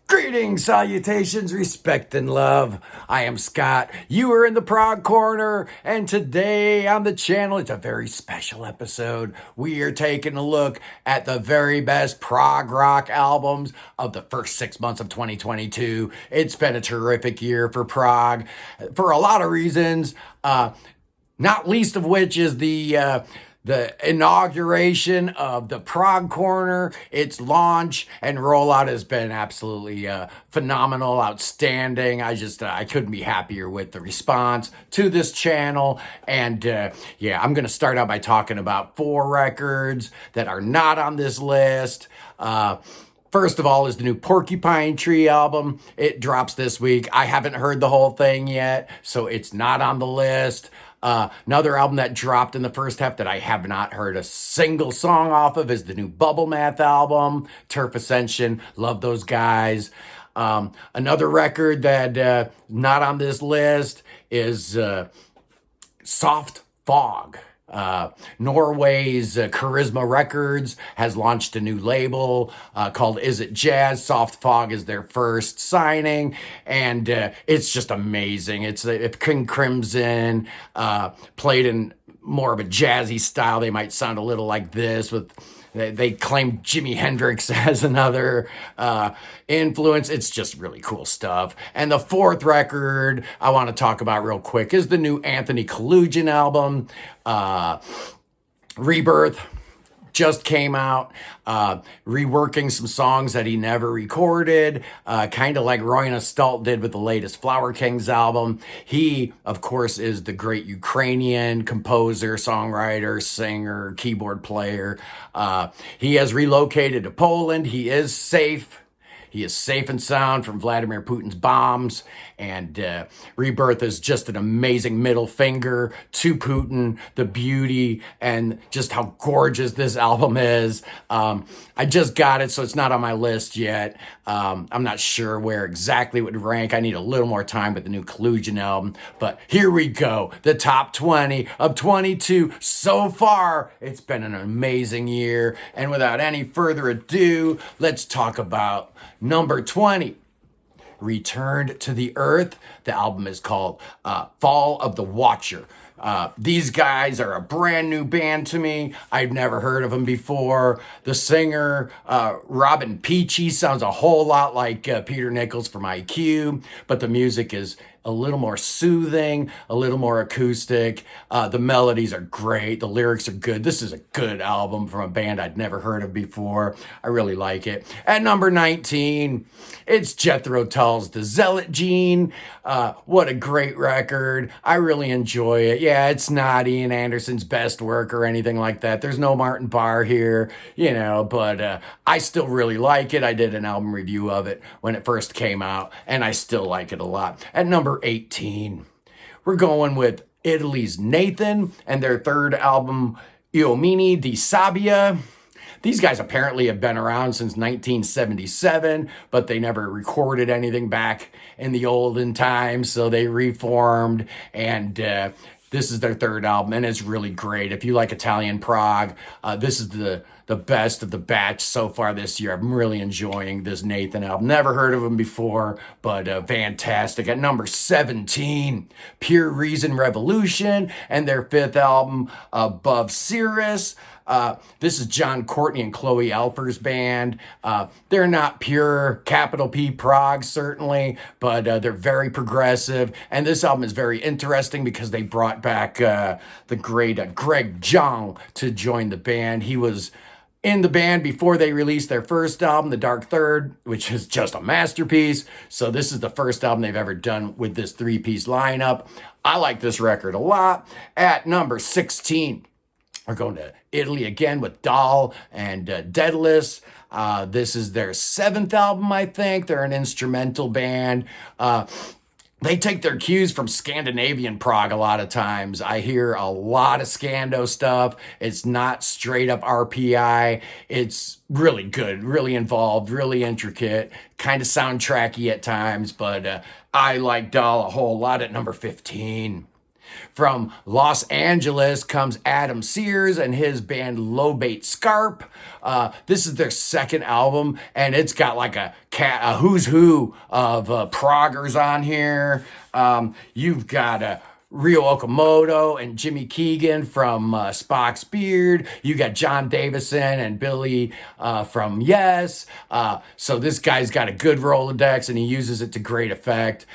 Greetings, salutations, respect, and love. I am Scott. You are in the Prog Corner, and today on the channel, it's a very special episode. We are taking a look at the very best prog rock albums of the first 6 months of 2022. It's been a terrific year for prog for a lot of reasons, not least of which is the inauguration of the Prog Corner, its launch and rollout has been absolutely phenomenal, outstanding. I couldn't be happier with the response to this channel. And I'm going to start out by talking about 4 records that are not on this list. First of all is the new Porcupine Tree album. It drops this week. I haven't heard the whole thing yet, so it's not on the list. Another album that dropped in the first half that I have not heard a single song off of is the new Bubble Math album, Turf Ascension. Love those guys. Another record that not on this list is Soft Fog. Norway's Charisma Records has launched a new label called Is It Jazz. Soft Fog is their first signing, and it's just amazing. It's if King Crimson played in more of a jazzy style, they might sound a little like this with. They claim Jimi Hendrix as another influence. It's just really cool stuff. And the 4th record I want to talk about real quick is the new Anthony Kalugian album, Rebirth. Just came out, reworking some songs that he never recorded, kind of like Roy Stalt did with the latest Flower Kings album. He, of course, is the great Ukrainian composer, songwriter, singer, keyboard player. He has relocated to Poland. He is safe. He is safe and sound from Vladimir Putin's bombs, and Rebirth is just an amazing middle finger to Putin, the beauty, and just how gorgeous this album is. I just got it, so it's not on my list yet. I'm not sure where exactly it would rank. I need a little more time with the new Kalugian album, but here we go. The top 20 of 22 so far. It's been an amazing year, and without any further ado, let's talk about number 20, Returned to the Earth. The album is called Fall of the Watcher. These guys are a brand new band to me. I've never heard of them before. The singer, Robin Peachy, sounds a whole lot like Peter Nichols from IQ, but the music is a little more soothing, a little more acoustic. The melodies are great. The lyrics are good. This is a good album from a band I'd never heard of before. I really like it. At number 19, it's Jethro Tull's The Zealot Gene. What a great record. I really enjoy it. Yeah, it's not Ian Anderson's best work or anything like that. There's no Martin Barr here, but I still really like it. I did an album review of it when it first came out, and I still like it a lot. At number 18, we're going with Italy's Nathan and their 3rd album, Uomini di Sabbia. These guys apparently have been around since 1977, but they never recorded anything back in the olden times, so they reformed, and this is their 3rd album, and it's really great. If you like Italian prog, this is the best of the batch so far this year. I'm really enjoying this Nathan album. Never heard of him before, but fantastic. At number 17, Pure Reason Revolution and their 5th album, Above Cirrus. This is John Courtney and Chloe Alper's band. They're not pure capital P prog, certainly, but they're very progressive. And this album is very interesting because they brought back the great Greg Jung to join the band. He was in the band before they released their first album, The Dark Third, which is just a masterpiece. So this is the first album they've ever done with this 3-piece lineup. I like this record a lot. At number 16, we're going to Italy again with Daal and Daedalus. This is their 7th album, I think. They're an instrumental band. They take their cues from Scandinavian prog a lot of times. I hear a lot of Scando stuff. It's not straight up RPI. It's really good, really involved, really intricate, kind of soundtracky at times, but I like Daal a whole lot. At number 15, From Los Angeles comes Adam Sears and his band Lobate Scarp. This is their second album, and it's got like a who's who of proggers on here. You've got Ryo Okamoto and Jimmy Keegan from Spock's Beard. You got John Davison and Billy from Yes. So this guy's got a good Rolodex, and he uses it to great effect.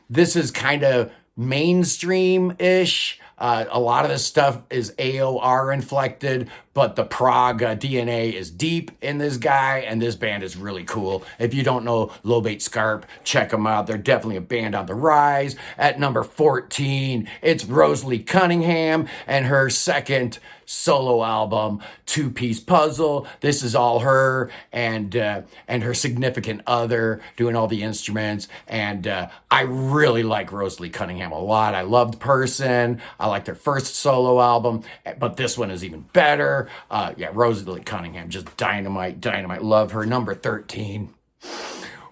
This is kind of mainstream-ish. A lot of this stuff is AOR inflected, but the prog DNA is deep in this guy, and this band is really cool. If you don't know Lobate Scarp, check them out. They're definitely a band on the rise. At number 14, it's Rosalie Cunningham and her second solo album, Two Piece Puzzle. This is all her and her significant other doing all the instruments, and I really like Rosalie Cunningham a lot. I loved Person. I like their first solo album, but this one is even better. Yeah, Rosalie Cunningham, just dynamite. Love her. Number 13.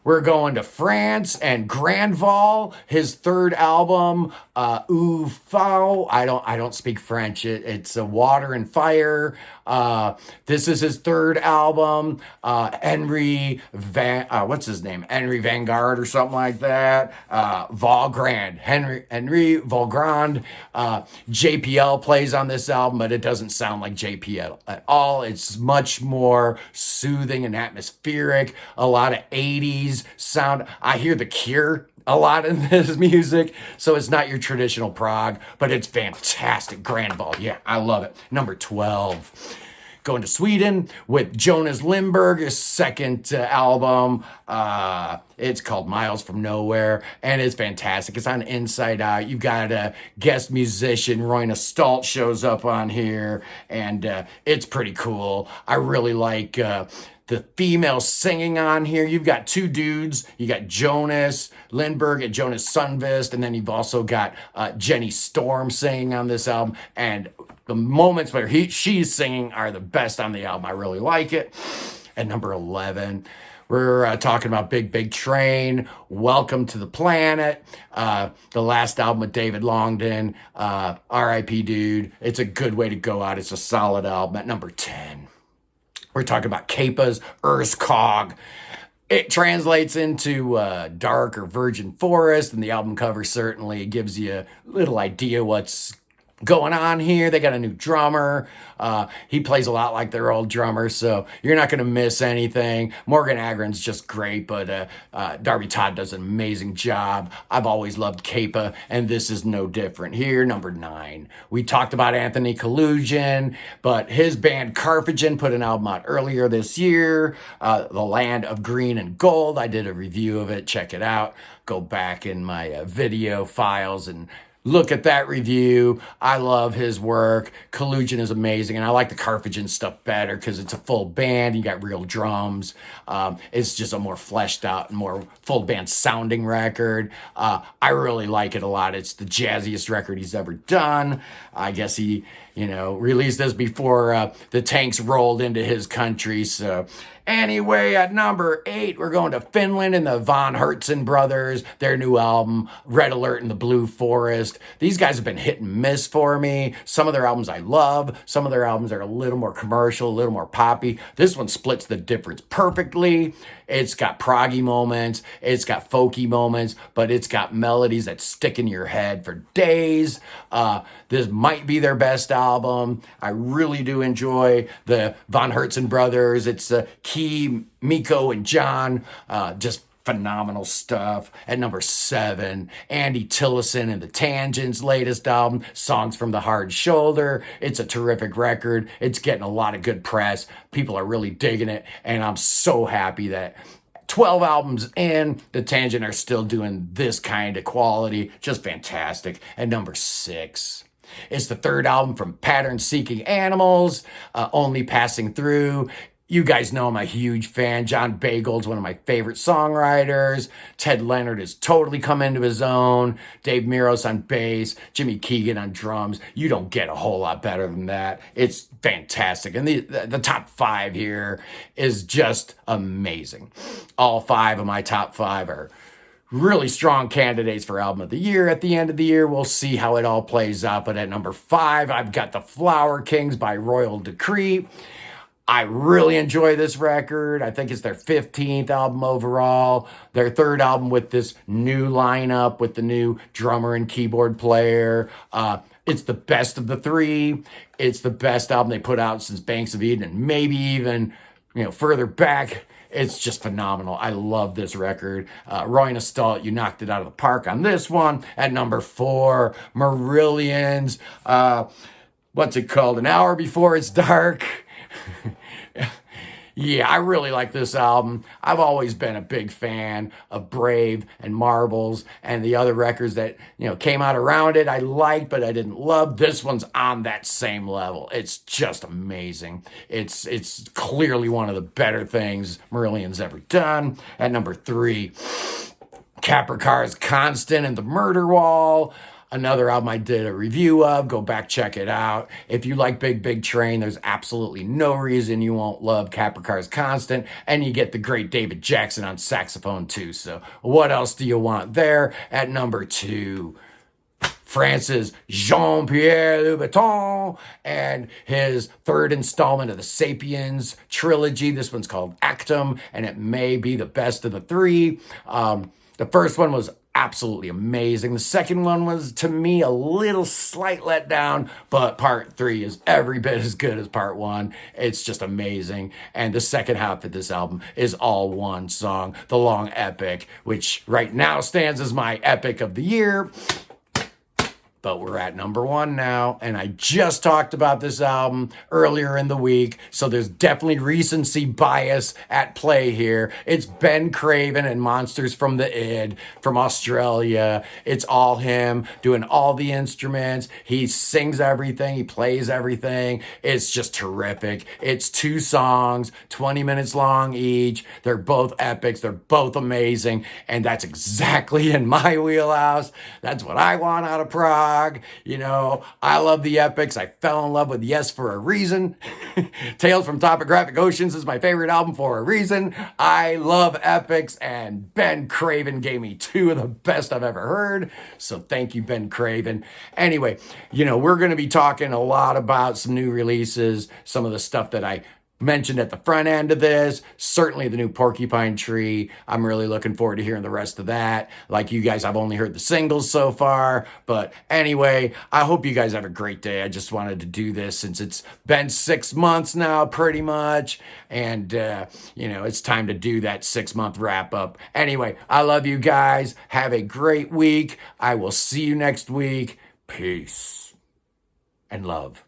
We're going to France and Grandval, his third album, Ufao. I don't speak French. It's a Water and Fire. This is his third album. Henry Vanguard or something like that. Valgrand. Henry Valgrand. JPL plays on this album, but it doesn't sound like JPL at all. It's much more soothing and atmospheric. A lot of 80s sound. I hear The Cure a lot in this music, so it's not your traditional prog, but it's fantastic. Grandval, yeah, I love it. Number 12. Going to Sweden with Jonas Lindberg, his second album. It's called Miles from Nowhere, and it's fantastic. It's on Inside Out. You've got a guest musician, Roina Stalt, shows up on here, and it's pretty cool. I really like the female singing on here. You've got two dudes. You got Jonas Lindberg and Jonas Sundvist, and then you've also got Jenny Storm singing on this album, and the moments where she's singing are the best on the album. I really like it. At number 11, we're talking about Big Train, Welcome to the Planet, the last album with David Longdon, R.I.P. dude. It's a good way to go out. It's a solid album. At number 10, we're talking about Kappa's Urskog. It translates into dark or virgin forest, and the album cover certainly gives you a little idea what's going on here. They got a new drummer. He plays a lot like their old drummer, so you're not going to miss anything. Morgan Agron's just great, but Darby Todd does an amazing job. I've always loved Kappa, and this is no different. Here, number 9. We talked about Anthony Kalugian, but his band Karfagen put an album out earlier this year, The Land of Green and Gold. I did a review of it. Check it out. Go back in my video files and look at that review. I love his work. Kalugian is amazing, and I like the Karfagen stuff better because it's a full band. You got real drums. It's just a more fleshed out and more full band sounding record. I really like it a lot. It's the jazziest record he's ever done. I guess he, released this before the tanks rolled into his country. So anyway, at number 8, we're going to Finland and the Von Hertzen brothers, their new album, Red Alert in the Blue Forest. These guys have been hit and miss for me. Some of their albums I love. Some of their albums are a little more commercial, a little more poppy. This one splits the difference perfectly. It's got proggy moments. It's got folky moments, but it's got melodies that stick in your head for days. This might be their best album. I really do enjoy the Von Hertzen brothers. It's Key, Miko, and John. Just phenomenal stuff. At number 7, Andy Tillison and the Tangents' latest album, Songs from the Hard Shoulder. It's a terrific record. It's getting a lot of good press. People are really digging it, and I'm so happy that 12 albums in, the Tangent are still doing this kind of quality. Just fantastic. At number 6, it's the third album from Pattern Seeking Animals, Only Passing Through. You guys know I'm a huge fan. John Bagel's one of my favorite songwriters. Ted Leonard has totally come into his own. Dave Miros on bass. Jimmy Keegan on drums. You don't get a whole lot better than that. It's fantastic. And the top 5 here is just amazing. All 5 of my top 5 are really strong candidates for album of the year at the end of the year. We'll see how it all plays out. But at number 5, I've got The Flower Kings by Royal Decree. I really enjoy this record. I think it's their 15th album overall. Their third album with this new lineup, with the new drummer and keyboard player. It's the best of the 3. It's the best album they put out since Banks of Eden, and maybe even, further back. It's just phenomenal. I love this record. Roy Nostalt, you knocked it out of the park on this one. At number 4, Marillion's, what's it called? An Hour Before It's Dark. Yeah, I really like this album. I've always been a big fan of Brave and Marbles and the other records that, came out around it. I liked, but I didn't love. This one's on that same level. It's just amazing. It's clearly one of the better things Marillion's ever done. At number 3, Kaprekar's Constant and the Murder Wall. Another album I did a review of. Go back, check it out. If you like Big Big Train, there's absolutely no reason you won't love Kaprekar's Constant. And you get the great David Jackson on saxophone too. So what else do you want there? At number 2, France's Jean-Pierre Louboutin and his third installment of the Sapiens trilogy. This one's called Actum, and it may be the best of the 3. The first one was absolutely amazing. The second one was, to me, a little slight letdown, but part 3 is every bit as good as part 1. It's just amazing. And the second half of this album is all one song, The Long Epic, which right now stands as my epic of the year. But we're at number 1 now, and I just talked about this album earlier in the week, so there's definitely recency bias at play here. It's Ben Craven and Monsters from the Id from Australia. It's all him doing all the instruments. He sings everything. He plays everything. It's just terrific. It's 2 songs, 20 minutes long each. They're both epics. They're both amazing, and that's exactly in my wheelhouse. That's what I want out of Prog. I love the epics. I fell in love with Yes for a reason. Tales from Topographic Oceans is my favorite album for a reason. I love epics, and Ben Craven gave me 2 of the best I've ever heard. So thank you, Ben Craven. Anyway, we're going to be talking a lot about some new releases, some of the stuff that I mentioned at the front end of this. Certainly the new Porcupine Tree. I'm really looking forward to hearing the rest of that. Like you guys, I've only heard the singles so far. But anyway, I hope you guys have a great day. I just wanted to do this since it's been 6 months now, pretty much. And, it's time to do that 6-month wrap up. Anyway, I love you guys. Have a great week. I will see you next week. Peace and love.